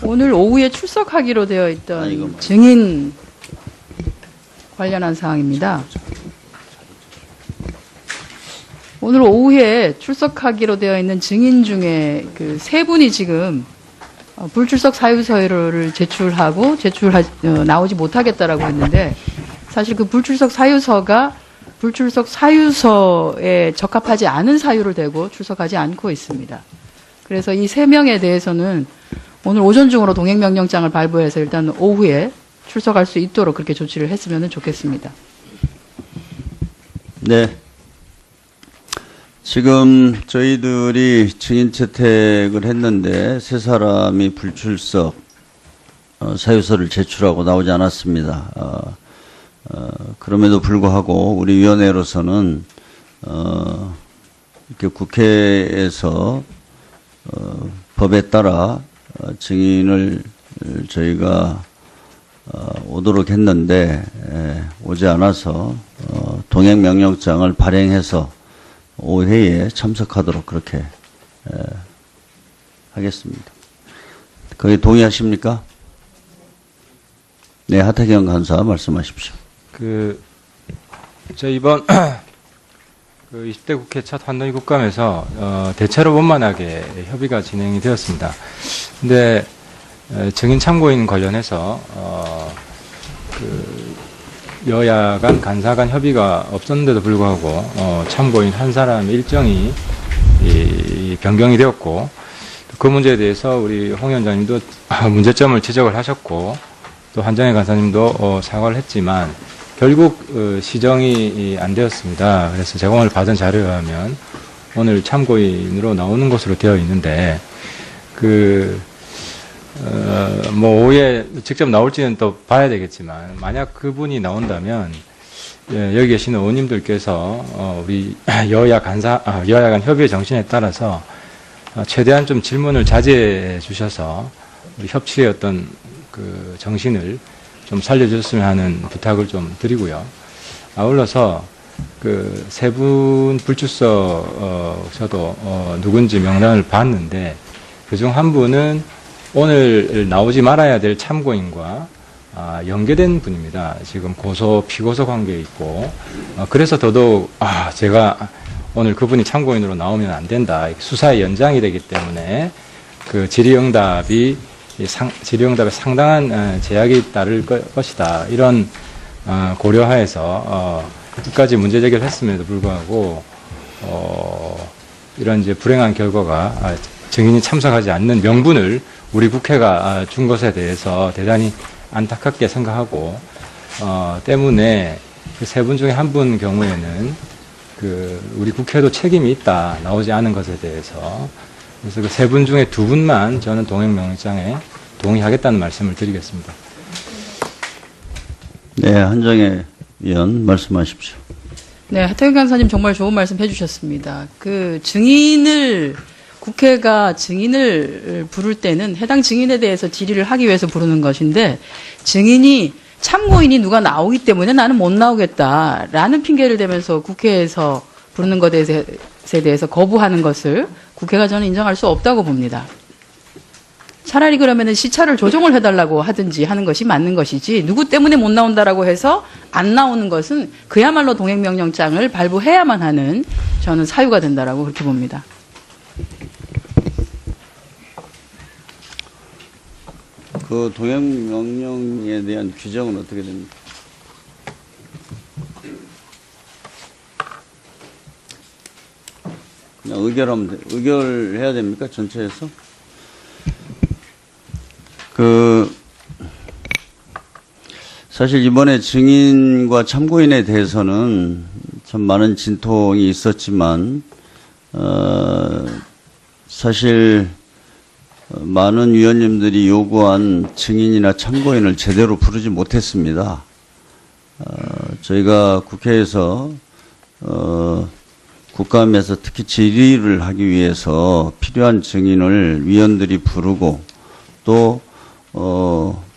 오늘 오후에 출석하기로 되어 있던 이건 증인 관련한 사항입니다. 오늘 오후에 출석하기로 되어 있는 증인 중에 그 세 분이 지금 불출석 사유서를 제출하고 나오지 못하겠다라고 했는데, 사실 그 불출석 사유서가 불출석 사유서에 적합하지 않은 사유를 대고 출석하지 않고 있습니다. 그래서 이 세 명에 대해서는 오늘 오전 중으로 동행명령장을 발부해서 일단 오후에 출석할 수 있도록 그렇게 조치를 했으면 좋겠습니다. 네. 지금 저희들이 증인 채택을 했는데 세 사람이 불출석 사유서를 제출하고 나오지 않았습니다. 그럼에도 불구하고 우리 위원회로서는 이렇게 국회에서 법에 따라 증인을 저희가 오도록 했는데 오지 않아서 동행명령장을 발행해서 오회에 참석하도록 그렇게 하겠습니다. 거기 동의하십니까? 네, 하태경 간사 말씀하십시오. 저 이번 20대 국회 첫 환노위 국감에서 대체로 원만하게 협의가 진행이 되었습니다. 근데 증인 참고인 관련해서 여야 간 간사 간 협의가 없었는데도 불구하고 참고인 한 사람 일정이 변경이 되었고, 그 문제에 대해서 우리 홍 위원장님도 문제점을 지적을 하셨고, 또 한정혜 간사님도 사과를 했지만 결국 시정이 안 되었습니다. 그래서 제가 오늘 받은 자료에 의하면 오늘 참고인으로 나오는 것으로 되어 있는데, 뭐 오후에 직접 나올지는 또 봐야 되겠지만, 만약 그분이 나온다면 여기 계시는 의원님들께서 우리 여야 간 협의의 정신에 따라서 최대한 좀 질문을 자제해 주셔서 우리 협치의 어떤 그 정신을 좀 살려주셨으면 하는 부탁을 좀 드리고요. 아울러서 그 세 분 불출석서도 누군지 명단을 봤는데, 그중 한 분은 오늘 나오지 말아야 될 참고인과 연계된 분입니다. 지금 피고소 관계에 있고, 그래서 더더욱 제가 오늘 그분이 참고인으로 나오면 안 된다. 수사의 연장이 되기 때문에 그 질의응답에 상당한 제약이 따를 것이다. 이런 고려하에서 끝까지 문제 제기를 했음에도 불구하고 이런 이제 불행한 결과가 증인이 참석하지 않는 명분을 우리 국회가 준 것에 대해서 대단히 안타깝게 생각하고, 때문에 그 세 분 중에 한 분 경우에는 우리 국회도 책임이 있다. 나오지 않은 것에 대해서. 그래서 그 세 분 중에 두 분만 저는 동행명령장에 동의하겠다는 말씀을 드리겠습니다. 네, 한정혜 위원 말씀하십시오. 네, 하태경 간사님 정말 좋은 말씀 해주셨습니다. 국회가 증인을 부를 때는 해당 증인에 대해서 질의를 하기 위해서 부르는 것인데, 참고인이 누가 나오기 때문에 나는 못 나오겠다라는 핑계를 대면서 국회에서 부르는 것에 대해서 거부하는 것을 국회가 저는 인정할 수 없다고 봅니다. 차라리 그러면은 시차를 조정을 해달라고 하든지 하는 것이 맞는 것이지, 누구 때문에 못 나온다라고 해서 안 나오는 것은 그야말로 동행명령장을 발부해야만 하는 저는 사유가 된다라고 그렇게 봅니다. 그 동행명령에 대한 규정은 어떻게 됩니까? 그냥 의결해야 됩니까? 전체에서? 사실 이번에 증인과 참고인에 대해서는 참 많은 진통이 있었지만, 사실 많은 위원님들이 요구한 증인이나 참고인을 제대로 부르지 못했습니다. 저희가 국회에서 국감에서 특히 질의를 하기 위해서 필요한 증인을 위원들이 부르고, 또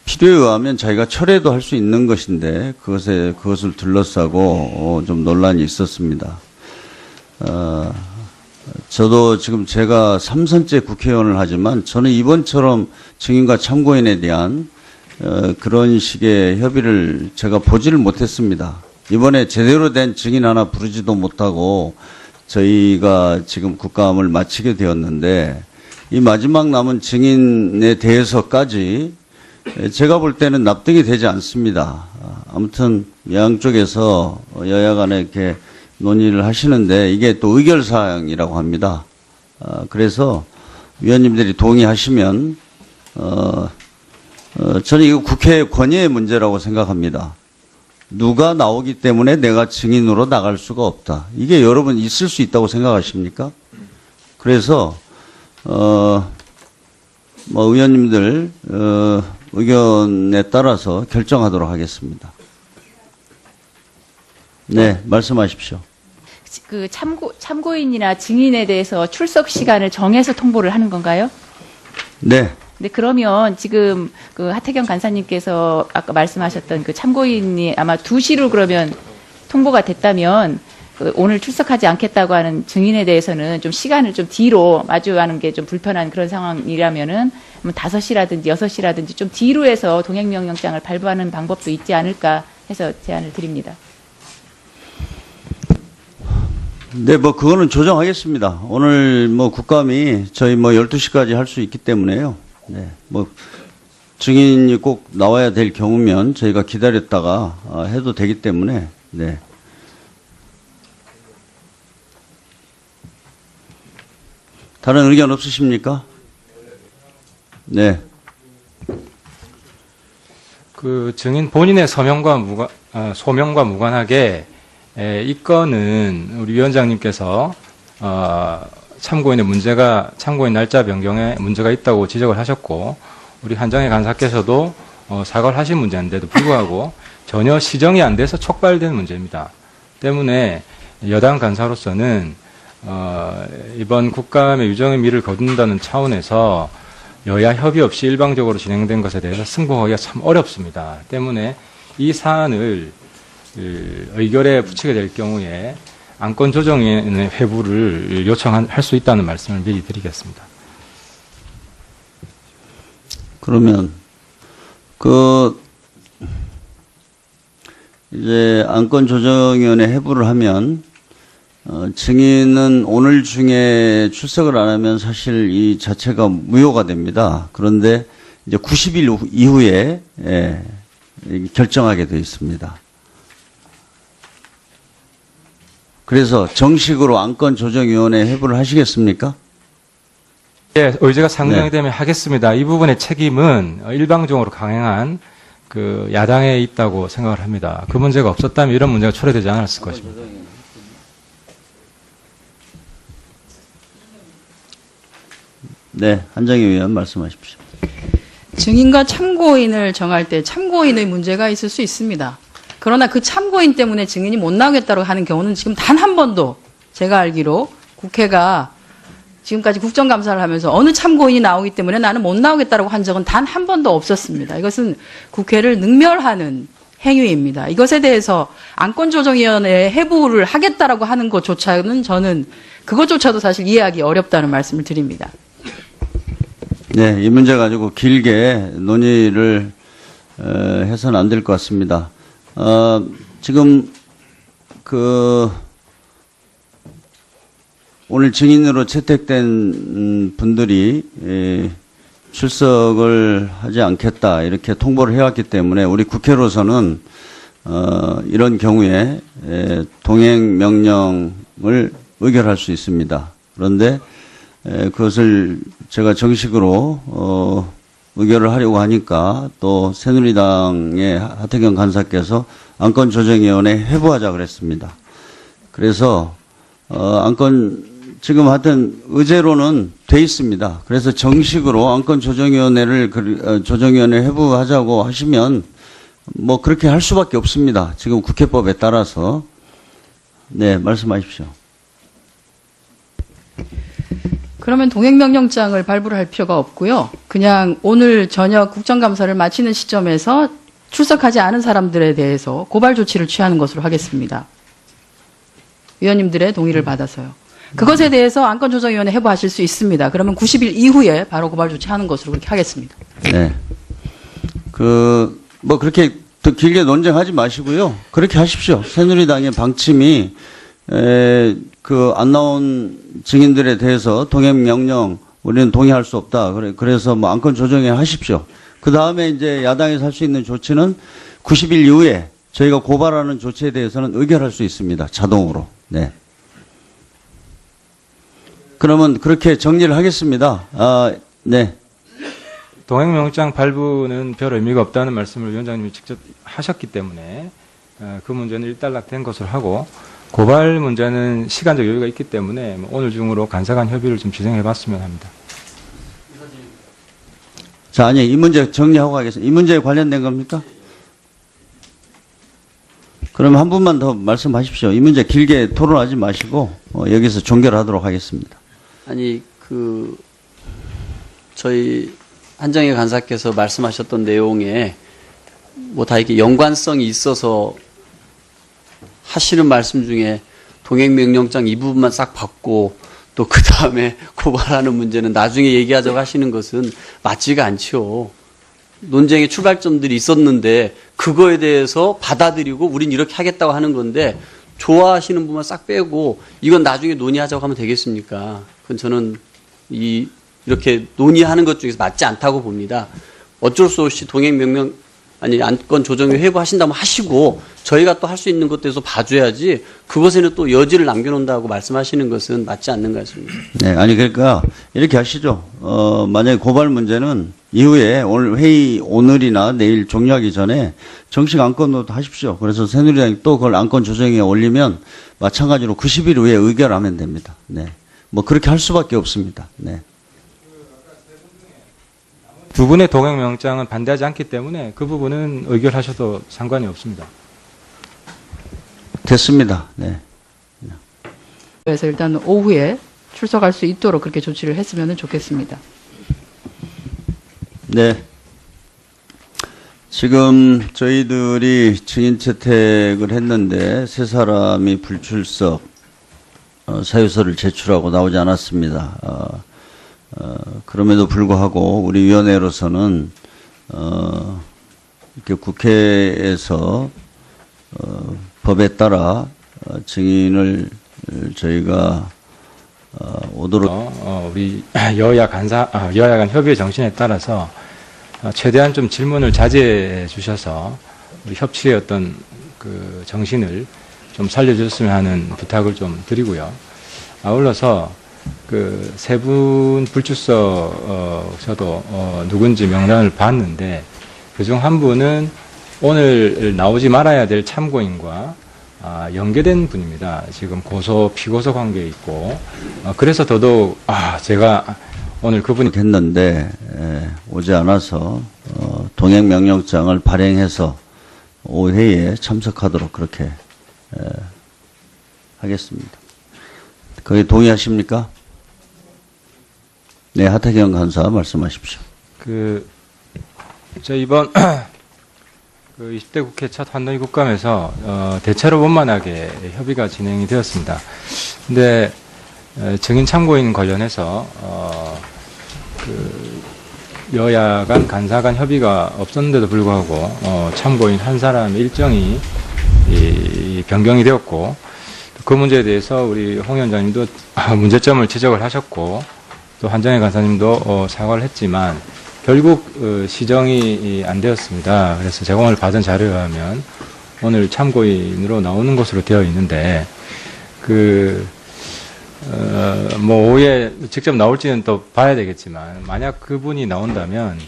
필요에 의하면 자기가 철회도 할 수 있는 것인데 그것을 둘러싸고 좀 논란이 있었습니다. 저도 지금 제가 3선째 국회의원을 하지만 저는 이번처럼 증인과 참고인에 대한 그런 식의 협의를 제가 보지를 못했습니다. 이번에 제대로 된 증인 하나 부르지도 못하고 저희가 지금 국감을 마치게 되었는데 이 마지막 남은 증인에 대해서까지 제가 볼 때는 납득이 되지 않습니다. 아무튼 양쪽에서 여야 간에 이렇게 논의를 하시는데 이게 또 의결사항이라고 합니다. 그래서 위원님들이 동의하시면 저는 이거 국회의 권위의 문제라고 생각합니다. 누가 나오기 때문에 내가 증인으로 나갈 수가 없다. 이게 여러분 있을 수 있다고 생각하십니까? 그래서 의원님들 의견에 따라서 결정하도록 하겠습니다. 네, 말씀하십시오. 그 참고인이나 증인에 대해서 출석 시간을 정해서 통보를 하는 건가요? 네. 네, 그러면 지금 그 하태경 간사님께서 아까 말씀하셨던 그 참고인이 아마 2시로 그러면 통보가 됐다면 그 오늘 출석하지 않겠다고 하는 증인에 대해서는 좀 시간을 좀 뒤로 마주하는 게 좀 불편한 그런 상황이라면은 5시라든지 6시라든지 좀 뒤로 해서 동행명령장을 발부하는 방법도 있지 않을까 해서 제안을 드립니다. 네, 그거는 조정하겠습니다. 오늘 국감이 저희 12시까지 할 수 있기 때문에요. 네, 증인이 꼭 나와야 될 경우면 저희가 기다렸다가 해도 되기 때문에, 네. 다른 의견 없으십니까? 네. 그 증인 본인의 소명과 무관하게 이 건은 우리 위원장님께서 참고인 날짜 변경에 문제가 있다고 지적을 하셨고 우리 한정혜 간사께서도 사과를 하신 문제인데도 불구하고 전혀 시정이 안 돼서 촉발된 문제입니다. 때문에 여당 간사로서는 이번 국감의 유정의 미를 거둔다는 차원에서 여야 협의 없이 일방적으로 진행된 것에 대해서 승복하기가 참 어렵습니다. 때문에 이 사안을 의결에 붙이게 될 경우에 안건 조정위원회 회부를 요청할 수 있다는 말씀을 미리 드리겠습니다. 그러면 이제 안건 조정위원회 회부를 하면 증인은 오늘 중에 출석을 안 하면 사실 이 자체가 무효가 됩니다. 그런데 이제 90일 이후에 결정하게 되어 있습니다. 그래서 정식으로 안건조정위원회 회부를 하시겠습니까? 예, 의제가 상정이 네. 되면 하겠습니다. 이 부분의 책임은 일방적으로 강행한 그 야당에 있다고 생각을 합니다. 그 문제가 없었다면 이런 문제가 초래되지 않았을 것입니다. 네, 한정희 의원 말씀하십시오. 증인과 참고인을 정할 때 참고인의 문제가 있을 수 있습니다. 그러나 그 참고인 때문에 증인이 못 나오겠다고 하는 경우는 지금 단 한 번도 제가 알기로 국회가 지금까지 국정감사를 하면서 어느 참고인이 나오기 때문에 나는 못 나오겠다고 한 적은 단 한 번도 없었습니다. 이것은 국회를 능멸하는 행위입니다. 이것에 대해서 안건조정위원회에 회부를 하겠다라고 하는 것조차는 저는 그것조차도 사실 이해하기 어렵다는 말씀을 드립니다. 네, 이 문제 가지고 길게 논의를 해서는 안 될 것 같습니다. 지금 오늘 증인으로 채택된 분들이 출석을 하지 않겠다 이렇게 통보를 해왔기 때문에 우리 국회로서는 이런 경우에 동행 명령을 의결할 수 있습니다. 그런데 그것을 제가 정식으로 의결을 하려고 하니까 또 새누리당의 하태경 간사께서 안건조정위원회 회부하자 그랬습니다. 그래서 지금 하여튼 의제로는 돼 있습니다. 그래서 정식으로 안건조정위원회 회부하자고 하시면 그렇게 할 수밖에 없습니다. 지금 국회법에 따라서. 네, 말씀하십시오. 그러면 동행명령장을 발부를 할 필요가 없고요. 그냥 오늘 저녁 국정감사를 마치는 시점에서 출석하지 않은 사람들에 대해서 고발 조치를 취하는 것으로 하겠습니다. 위원님들의 동의를 받아서요. 그것에 대해서 안건조정위원회 해부하실 수 있습니다. 그러면 90일 이후에 바로 고발 조치하는 것으로 그렇게 하겠습니다. 네. 뭐 그렇게 더 길게 논쟁하지 마시고요. 그렇게 하십시오. 새누리당의 방침이 안 나온 증인들에 대해서 동행 명령 우리는 동의할 수 없다. 그래서 뭐 안건 조정해 하십시오. 그 다음에 이제 야당에서 할 수 있는 조치는 90일 이후에 저희가 고발하는 조치에 대해서는 의결할 수 있습니다. 자동으로. 네. 그러면 그렇게 정리를 하겠습니다. 네. 동행명령 발부는 별 의미가 없다는 말씀을 위원장님이 직접 하셨기 때문에 그 문제는 일단락된 것으로 하고 고발 문제는 시간적 여유가 있기 때문에 오늘 중으로 간사 간 협의를 좀 진행해 봤으면 합니다. 자, 아니, 이 문제 정리하고 가겠습니다. 이 문제에 관련된 겁니까? 그럼 한 분만 더 말씀하십시오. 이 문제 길게 토론하지 마시고 여기서 종결하도록 하겠습니다. 아니, 저희 한정혜 간사께서 말씀하셨던 내용에 뭐 다 이렇게 연관성이 있어서 하시는 말씀 중에 동행명령장 이 부분만 싹 받고 또 그 다음에 고발하는 문제는 나중에 얘기하자고 하시는 것은 맞지가 않죠. 논쟁의 출발점들이 있었는데 그거에 대해서 받아들이고 우린 이렇게 하겠다고 하는 건데 좋아하시는 부분만 싹 빼고 이건 나중에 논의하자고 하면 되겠습니까? 그건 저는 이렇게 논의하는 것 중에서 맞지 않다고 봅니다. 어쩔 수 없이 안건 조정위 회부하신다면 하시고 저희가 또 할 수 있는 것들에서 봐줘야지 그것에는 또 여지를 남겨놓는다고 말씀하시는 것은 맞지 않는 것 같습니다. 네, 아니 그러니까 이렇게 하시죠. 만약에 고발 문제는 이후에 오늘 회의 오늘이나 내일 종료하기 전에 정식 안건으로 하십시오. 그래서 새누리당이 또 그걸 안건 조정위에 올리면 마찬가지로 90일 후에 의결하면 됩니다. 네, 뭐 그렇게 할 수밖에 없습니다. 네. 두 분의 동행명령장은 반대하지 않기 때문에 그 부분은 의결하셔도 상관이 없습니다. 됐습니다. 네. 그래서 일단 오후에 출석할 수 있도록 그렇게 조치를 했으면 좋겠습니다. 네. 지금 저희들이 증인 채택을 했는데 세 사람이 불출석 사유서를 제출하고 나오지 않았습니다. 그럼에도 불구하고 우리 위원회로서는 이렇게 국회에서 법에 따라 증인을 저희가 오도록 우리 여야 간 협의의 정신에 따라서 최대한 좀 질문을 자제해 주셔서 우리 협치의 어떤 그 정신을 좀 살려주셨으면 하는 부탁을 좀 드리고요. 아울러서 그 세 분 불출석서도 누군지 명단을 봤는데 그중 한 분은 오늘 나오지 말아야 될 참고인과 연계된 분입니다. 지금 피고소 관계에 있고 그래서 더더욱 제가 오늘 그분이 했는데 오지 않아서 동행명령장을 발행해서 오후 회의에 참석하도록 그렇게 하겠습니다. 거기 동의하십니까? 네, 하태경 간사 말씀하십시오. 저 이번 20대 국회 첫 환노위 국감에서 대체로 원만하게 협의가 진행이 되었습니다. 근데 증인 참고인 관련해서 여야 간 간사 간 협의가 없었는데도 불구하고 참고인 한 사람의 일정이 변경이 되었고 그 문제에 대해서 우리 홍 위원장님도 문제점을 지적을 하셨고 또 한정혜 간사님도 사과를 했지만 결국 시정이 안 되었습니다. 그래서 제공을 받은 자료에 의하면 오늘 참고인으로 나오는 것으로 되어 있는데 뭐 오후에 직접 나올지는 또 봐야 되겠지만 만약 그분이 나온다면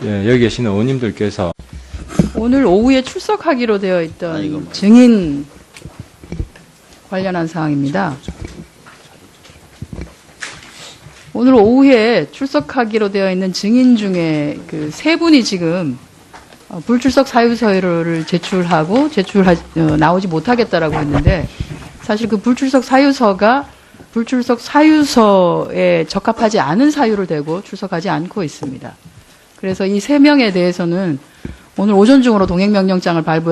여기 계시는 의원님들께서 오늘 오후에 출석하기로 되어 있던 증인 관련한 사항입니다. 오늘 오후에 출석하기로 되어 있는 증인 중에 그 세 분이 지금 불출석 사유서를 제출하고 나오지 못하겠다라고 했는데 사실 그 불출석 사유서에 적합하지 않은 사유를 대고 출석하지 않고 있습니다. 그래서 이 세 명에 대해서는 오늘 오전 중으로 동행명령장을 발부